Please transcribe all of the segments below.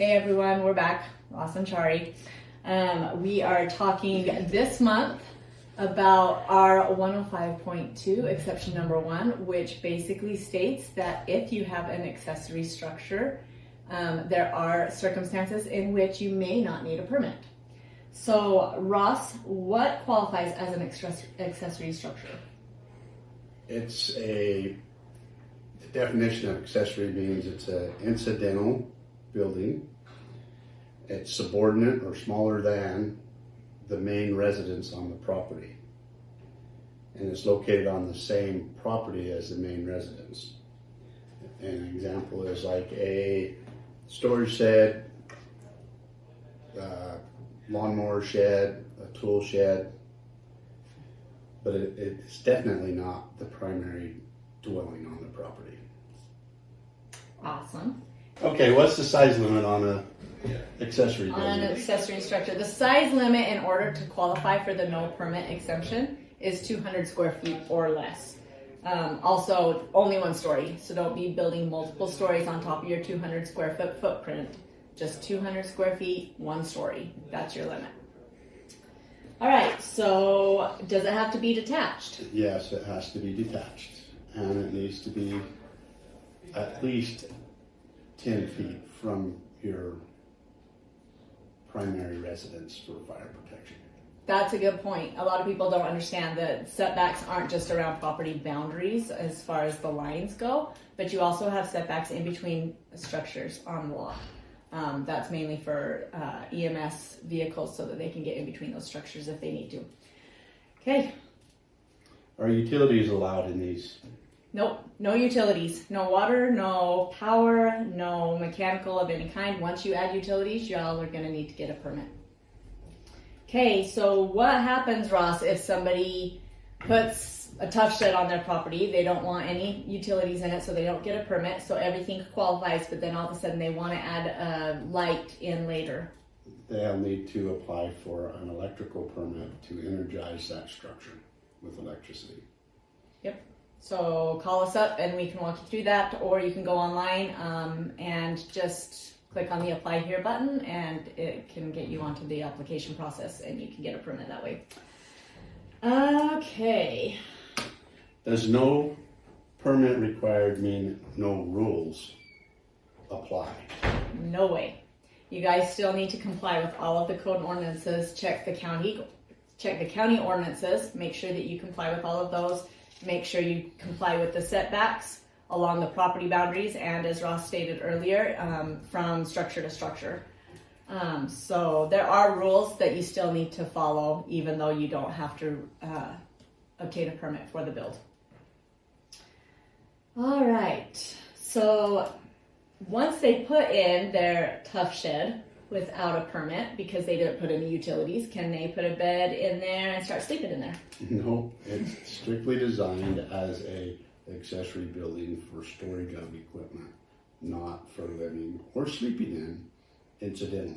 Hey everyone, we're back. Ross and Charee. We are talking this month about R105.2, exception number 1, which basically states that if you have an accessory structure, there are circumstances in which you may not need a permit. So, Ross, what qualifies as an accessory structure? The definition of accessory means it's an incidental building. It's subordinate or smaller than the main residence on the property. And it's located on the same property as the main residence. An example is like a storage shed, lawnmower shed, a tool shed, but it's definitely not the primary dwelling on the property. Awesome. Okay, what's the size limit on a accessory building? On an accessory structure, the size limit in order to qualify for the no permit exemption is 200 square feet or less. Also, only one story, so don't be building multiple stories on top of your 200 square foot footprint. Just 200 square feet, one story. That's your limit. All right, so does it have to be detached? Yes, it has to be detached, and it needs to be at least 10 feet from your primary residence for fire protection. That's a good point. A lot of people don't understand that setbacks aren't just around property boundaries as far as the lines go, but you also have setbacks in between structures on the lot. That's mainly for EMS vehicles so that they can get in between those structures if they need to. Okay. Are utilities allowed in these? Nope, no utilities, no water, no power, no mechanical of any kind. Once you add utilities, y'all are going to need to get a permit. Okay, so what happens, Ross, if somebody puts a tough shed on their property? They don't want any utilities in it, so they don't get a permit, so everything qualifies, but then all of a sudden they want to add a light in later. They'll need to apply for an electrical permit to energize that structure with electricity. Yep. So call us up and we can walk you through that, or you can go online and just click on the apply here button and it can get you onto the application process and you can get a permit that way. Okay. Does no permit required mean no rules apply? No way. You guys still need to comply with all of the code and ordinances. Check the county ordinances. Make sure that you comply with all of those. Make sure you comply with the setbacks along the property boundaries and, as Ross stated earlier, from structure to structure. So there are rules that you still need to follow even though you don't have to obtain a permit for the build. All right, so once they put in their tough shed without a permit because they didn't put any utilities, can they put a bed in there and start sleeping in there? No, it's strictly designed as a accessory building for storage of equipment, not for living or sleeping in incidentally.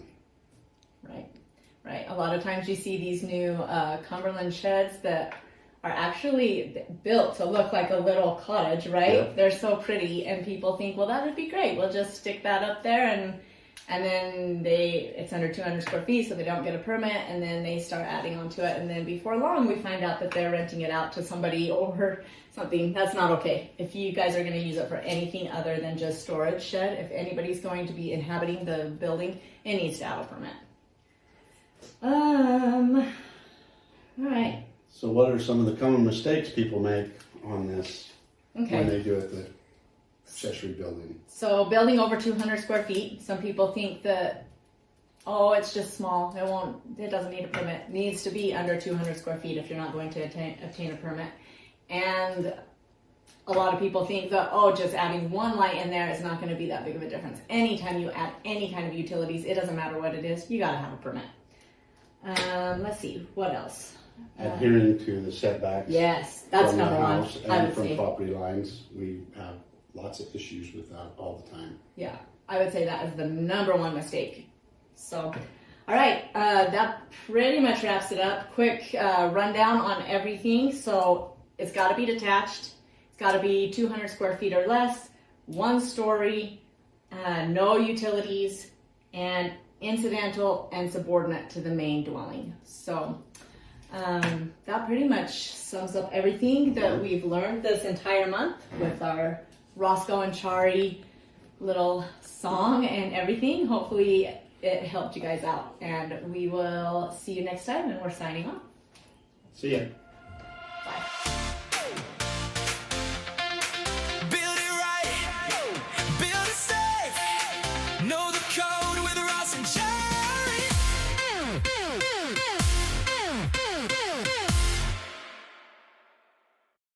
Right. A lot of times you see these new Cumberland sheds that are actually built to look like a little cottage, right? Yep. They're so pretty, and people think, well, that would be great. We'll just stick that up there, and then it's under 200 square feet, so they don't get a permit, and then they start adding onto it, and then before long, we find out that they're renting it out to somebody or something. That's not okay. If you guys are going to use it for anything other than just storage shed, if anybody's going to be inhabiting the building, it needs to have a permit. All right. So what are some of the common mistakes people make on this when they do it, the accessory building? So building over 200 square feet, some people think that, oh, it's just small. It doesn't need a permit. It needs to be under 200 square feet if you're not going to obtain a permit. And a lot of people think that, oh, just adding one light in there is not going to be that big of a difference. Anytime you add any kind of utilities, it doesn't matter what it is, you got to have a permit. Let's see, what else? Adhering to the setbacks. Yes, that's from number the one. house and from property lines. We have lots of issues with that all the time. Yeah, I would say that is the number one mistake. So, all right, that pretty much wraps it up. Quick rundown on everything. So it's got to be detached. It's got to be 200 square feet or less, one story, no utilities, and incidental and subordinate to the main dwelling. So that pretty much sums up everything that we've learned this entire month with our Roscoe and Charee little song and everything. Hopefully it helped you guys out, and we will see you next time, and we're signing off. See ya.